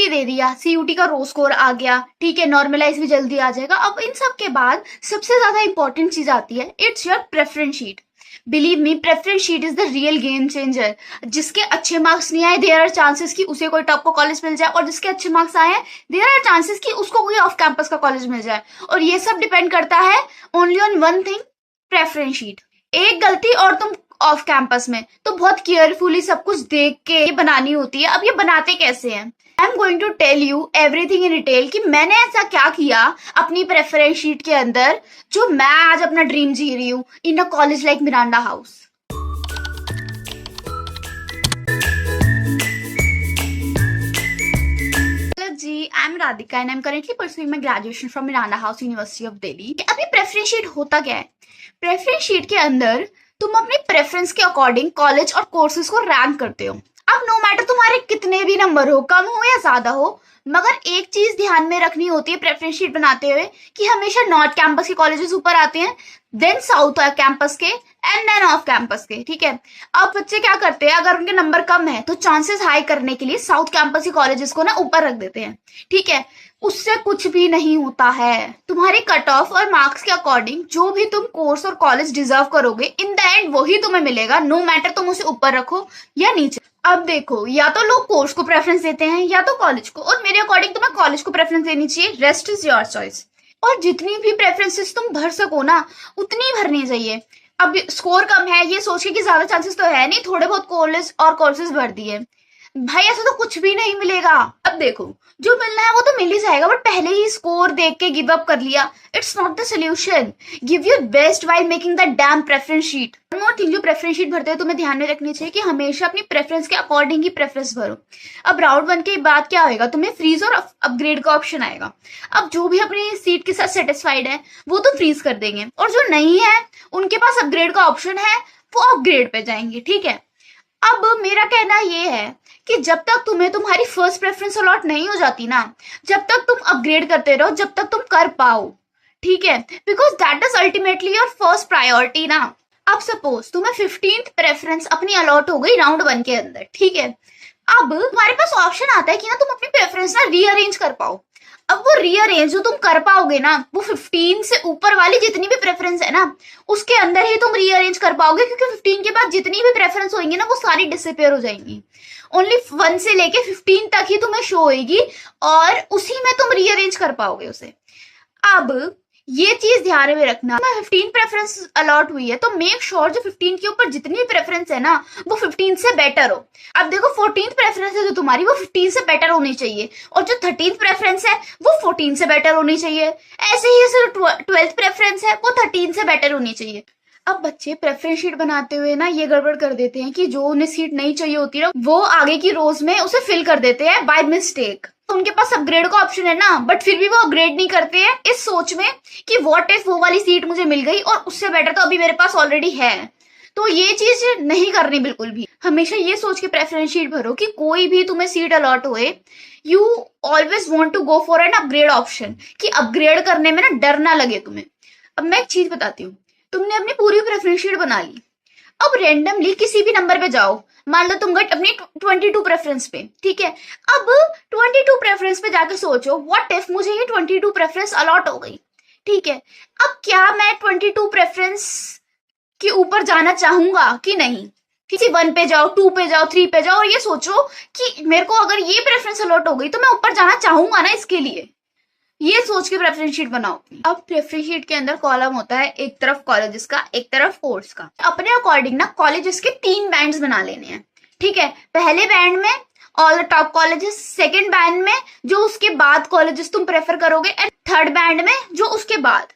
CUT दे दिया, CUT का रो score आ गया, ठीक है, नॉर्मलाइज भी जल्दी आ जाएगा। अब इन सब के बाद सबसे ज्यादा इंपॉर्टेंट चीज आती है, it's your preference sheet. Believe me, preference sheet is the real game changer. जिसके अच्छे मार्क्स नहीं आए, देयर आर चांसेस कि उसे कोई टॉप का कॉलेज मिल जाए, और जिसके अच्छे मार्क्स आए हैं, देयर आर चांसेस कि उसको कोई ऑफ कैंपस का कॉलेज मिल जाए। और ये सब डिपेंड करता है only on one thing, preference sheet. एक गलती और तुम ऑफ कैंपस में तो बहुत केयरफुली सब कुछ देख के बनानी होती है। अब ये बनाते कैसे हैं, I am going to tell you everything in detail कि मैंने ऐसा क्या किया अपनी प्रेफरेंस शीट के अंदर जो मैं आज अपना ड्रीम जी रही हूँ in a college like Miranda House. जी, I am Radhika and I am currently pursuing my graduation from Miranda House, university of Delhi. अभी प्रेफरेंस शीट होता क्या है, प्रेफरेंस शीट के अंदर तुम अपनी प्रेफरेंस के अकॉर्डिंग कॉलेज और कोर्सेज को रैंक करते हो। अब नो मैटर तुम्हारे कितने भी नंबर हो, कम हो या ज्यादा हो, मगर एक चीज ध्यान में रखनी होती है प्रेफरेंस शीट बनाते हुए कि हमेशा नॉर्थ कैंपस के कॉलेजेस ऊपर आते हैं, देन साउथ कैंपस के, एंड देन ऑफ कैंपस के, ठीक है। अब बच्चे क्या करते हैं, अगर उनके नंबर कम है तो चांसेस हाई करने के लिए साउथ कैंपस के कॉलेजेस को ना ऊपर रख देते हैं, ठीक है। उससे कुछ भी नहीं होता है। तुम्हारी कट ऑफ और मार्क्स के अकॉर्डिंग जो भी तुम कोर्स और कॉलेज डिजर्व करोगे, इन द एंड वही तुम्हें मिलेगा, नो मैटर तुम उसे ऊपर रखो या नीचे। अब देखो, या तो लोग कोर्स को प्रेफरेंस देते हैं या तो कॉलेज को, और मेरे अकॉर्डिंग तुम्हें कॉलेज को प्रेफरेंस देनी चाहिए, रेस्ट इज योर चॉइस। और जितनी भी प्रेफरेंसेस तुम भर सको ना उतनी भरनी चाहिए। अब स्कोर कम है ये सोच के कि ज्यादा चांसेस तो है नहीं, थोड़े बहुत कॉलेज और कोर्सेज भर दिए, भाई ऐसा तो कुछ भी नहीं मिलेगा। अब देखो, जो मिलना है वो तो मिल ही जाएगा, बट पहले ही स्कोर देख के गिव अप कर लिया, it's not the solution. Give your best while making the dam preference sheet. One more thing, जो प्रेफरेंस शीट भरते हैं तुम्हें ध्यान में रखनी चाहिए कि हमेशा अपनी प्रेफरेंस के अकॉर्डिंग ही प्रेफरेंस भरो। अब राउंड 1 के बाद क्या होगा, तुम्हें फ्रीज और अपग्रेड का ऑप्शन आएगा। अब जो भी अपनी सीट के साथ सेटिस्फाइड है वो तो फ्रीज कर देंगे, और जो नहीं है उनके पास अपग्रेड का ऑप्शन है, वो अपग्रेड पे जाएंगे, ठीक है। अब मेरा कहना ये है कि जब तक तुम्हें तुम्हारी फर्स्ट प्रेफरेंस अलॉट नहीं हो जाती ना, जब तक तुम अपग्रेड करते रहो, जब तक तुम कर पाओ, ठीक है, because that is ultimately your first priority ना। अब सपोज तुम्हें 15th प्रेफरेंस अपनी अलॉट हो गई राउंड 1 के अंदर, ठीक है। अब तुम्हारे पास ऑप्शन आता है कि ना तुम अपनी प्रेफरेंस ना रीअरेंज कर पाओ। अब वो रीअरेंज जो तुम कर पाओगे ना, वो 15 से ऊपर वाली जितनी भी प्रेफरेंस है ना उसके अंदर ही तुम रीअरेंज कर पाओगे, क्योंकि 15 के बाद जितनी भी प्रेफरेंस होंगी ना वो सारी डिसअपियर हो जाएंगी। ओनली 1 से लेके 15 तक ही तुम्हें शो होगी, और उसी में तुम रीअरेंज कर पाओगे उसे। अब ये चीज ध्यान में रखना, 15 प्रेफरेंस अलॉट हुई है तो मेक श्योर जो 15 के ऊपर जितनी भी प्रेफरेंस है ना वो 15 से बेटर हो। अब देखो, 14th प्रेफरेंस है जो तुम्हारी, वो 15 से बेटर होनी चाहिए, और जो 13th प्रेफरेंस है वो 14 से बेटर होनी चाहिए। ऐसे ही जो 12th प्रेफरेंस है वो 13 से बेटर होनी चाहिए। अब बच्चे प्रेफरेंस शीट बनाते हुए ना ये गड़बड़ कर देते हैं कि जो उन्हें सीट नहीं चाहिए होती ना वो आगे की रोज में उसे फिल कर देते हैं बाय मिस्टेक। उनके पास अपग्रेड का ऑप्शन है ना, बट फिर भी वो अपग्रेड नहीं करते हैं इस सोच में कि व्हाट इफ वो वाली सीट मुझे मिल गई और उससे बेटर तो अभी मेरे पास ऑलरेडी है। तो ये चीज नहीं करनी बिल्कुल भी। हमेशा ये सोच के प्रेफरेंस शीट भरो कि कोई भी तुम्हें सीट अलॉट हुए, you always want to go for an upgrade option, कि अपग्रेड करने में ना डर ना लगे तुम्हें। अब मैं एक चीज बताती हूँ, तुमने अपनी पूरी प्रेफरेंस शीट बना ली, अब रेंडमली किसी भी नंबर पे जाओ, मान लो तुम गए अपनी 22 प्रेफरेंस पे, ठीक है। अब 22 प्रेफरेंस पे जाके सोचो व्हाट इफ मुझे ये 22 प्रेफरेंस अलॉट हो गई, ठीक है। अब क्या मैं 22 प्रेफरेंस के ऊपर जाना चाहूंगा कि नहीं? किसी 1 पे जाओ, 2 पे जाओ, 3 पे जाओ, और ये सोचो कि मेरे को अगर ये प्रेफरेंस अलॉट हो गई तो मैं ऊपर जाना चाहूंगा ना इसके लिए। ये सोच के प्रेफरेंस शीट बनाओ। अब प्रेफरेंस शीट के अंदर कॉलम होता है, एक तरफ कॉलेजेस का, एक तरफ कोर्स का। अपने अकॉर्डिंग ना कॉलेजेस के 3 बैंड्स बना लेने हैं, ठीक है। पहले बैंड में all the top colleges, second band में जो उसके बाद कॉलेजेस तुम प्रेफर करोगे, एंड थर्ड बैंड में जो उसके बाद।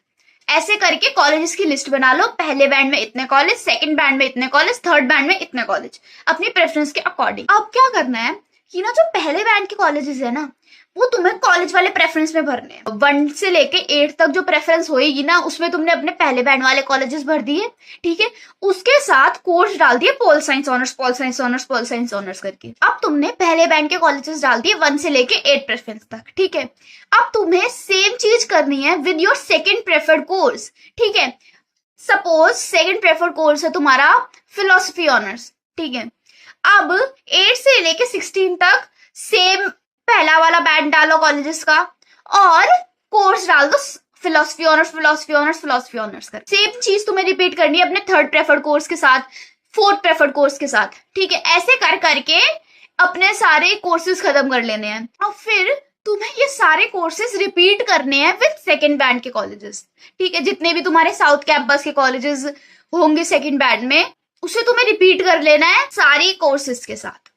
ऐसे करके कॉलेजेस की लिस्ट बना लो, पहले बैंड में इतने कॉलेज, सेकंड बैंड में इतने कॉलेज, थर्ड बैंड में इतने कॉलेज, अपनी प्रेफरेंस के अकॉर्डिंग। अब क्या करना है कि ना जो पहले बैंड के कॉलेजेस है ना वो तुम्हें कॉलेज वाले प्रेफरेंस में भरने हैं। 1 से लेके 8 तक जो प्रेफरेंस होएगी ना उसमें तुमने अपने पहले बैंड वाले कॉलेजेस भर दिए, ठीक है। उसके साथ कोर्स डाल दिए pol science honours, pol science honours, pol science honours करके। अब तुमने पहले बैंड के कॉलेजेस डाल दिए 1 से लेके 8 प्रेफरेंस तक, ठीक है। अब तुम्हें सेम चीज करनी है with your second preferred course, ठीक है। सपोज सेकेंड प्रेफर्ड कोर्स है तुम्हारा फिलोसफी ऑनर्स, ठीक है। अब 8 से लेके 16 तक सेम पहला वाला बैंड डालो कॉलेजेस का और कोर्स डाल दो philosophy honours, philosophy honours, philosophy honours कर। सेम चीज तुम्हें रिपीट करनी है अपने थर्ड प्रेफर्ड कोर्स के साथ, फोर्थ प्रेफर्ड कोर्स के साथ, ठीक है। ऐसे कर करके अपने सारे कोर्सेज खत्म कर लेने हैं और फिर तुम्हें ये सारे कोर्सेज रिपीट करने हैं विद सेकंड बैंड के कॉलेजेस, ठीक है। जितने भी तुम्हारे साउथ कैंपस के कॉलेजेस होंगे सेकंड बैंड में, उसे तुम्हें रिपीट कर लेना है सारी कोर्सेज के साथ।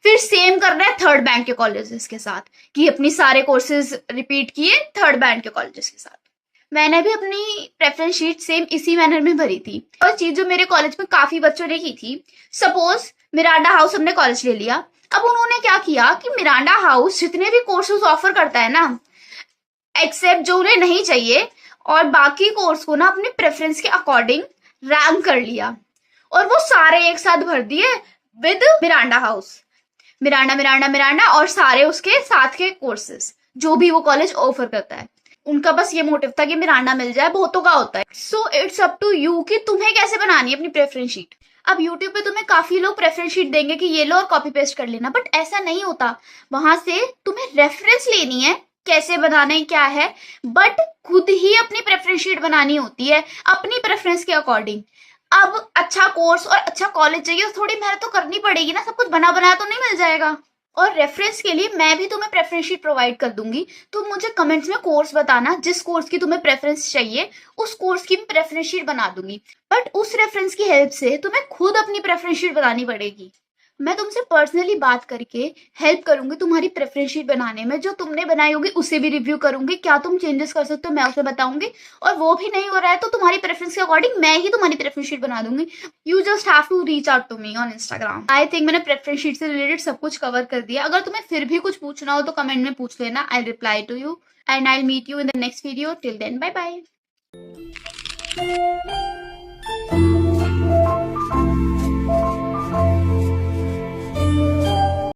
फिर सेम करना है थर्ड बैंड के कॉलेजेस के साथ कि अपनी सारे कोर्सेज रिपीट किए थर्ड बैंड के कॉलेजेस के साथ। मैंने भी अपनी प्रेफरेंस शीट सेम इसी मैनर में भरी थी। और चीज जो मेरे कॉलेज में काफी बच्चों ने की थी, सपोज मिरांडा हाउस हमने कॉलेज ले लिया, अब उन्होंने क्या किया कि मिरांडा हाउस जितने भी कोर्सेज ऑफर करता है ना, एक्सेप्ट जो उन्हें नहीं चाहिए, और बाकी कोर्स को ना अपने प्रेफरेंस के अकॉर्डिंग रैंक कर लिया और वो सारे एक साथ भर दिए with Miranda house. Miranda Miranda Miranda और सारे उसके साथ के कोर्सेज जो भी वो कॉलेज ऑफर करता है। उनका बस ये मोटिव था कि मिरांडा मिल जाए, बहुतों का होता है। So it's up to you कि तुम्हें कैसे बनानी है अपनी प्रेफरेंस शीट। अब यूट्यूब पे तुम्हें काफी लोग प्रेफरेंस शीट देंगे कि ये लो और कॉपी पेस्ट कर लेना, बट ऐसा नहीं होता। वहां से तुम्हें रेफरेंस लेनी है कैसे बनाना है क्या है, बट खुद ही अपनी प्रेफरेंस शीट बनानी होती है अपनी प्रेफरेंस के अकॉर्डिंग। अब अच्छा कोर्स और अच्छा कॉलेज चाहिए तो थोड़ी मेहनत तो करनी पड़ेगी ना, सब कुछ बना बनाया तो नहीं मिल जाएगा। और रेफरेंस के लिए मैं भी तुम्हें प्रेफरेंस शीट प्रोवाइड कर दूंगी। तुम मुझे कमेंट्स में कोर्स बताना जिस कोर्स की तुम्हें प्रेफरेंस चाहिए, उस कोर्स की प्रेफरेंस शीट बना दूंगी। बट उस रेफरेंस की हेल्प से तुम्हें खुद अपनी प्रेफरेंस शीट बनानी पड़ेगी। मैं तुमसे पर्सनली बात करके हेल्प करूंगी तुम्हारी प्रेफरेंस शीट बनाने में। जो तुमने बनाई होगी उसे भी रिव्यू करूंगी, क्या तुम चेंजेस कर सकते हो मैं उसे बताऊंगी, और वो भी नहीं हो रहा है तो तुम्हारी प्रेफरेंस के अकॉर्डिंग मैं ही तुम्हारी प्रेफरेंस शीट बना दूंगी। You just have to reach out to me on Instagram. I think मैंने प्रेफरेंस शीट से रिलेटेड सब कुछ कवर कर दिया। अगर तुम्हें फिर भी कुछ पूछना हो तो कमेंट में पूछ लेना, I reply to you and I meet you in the next video. Till then bye bye.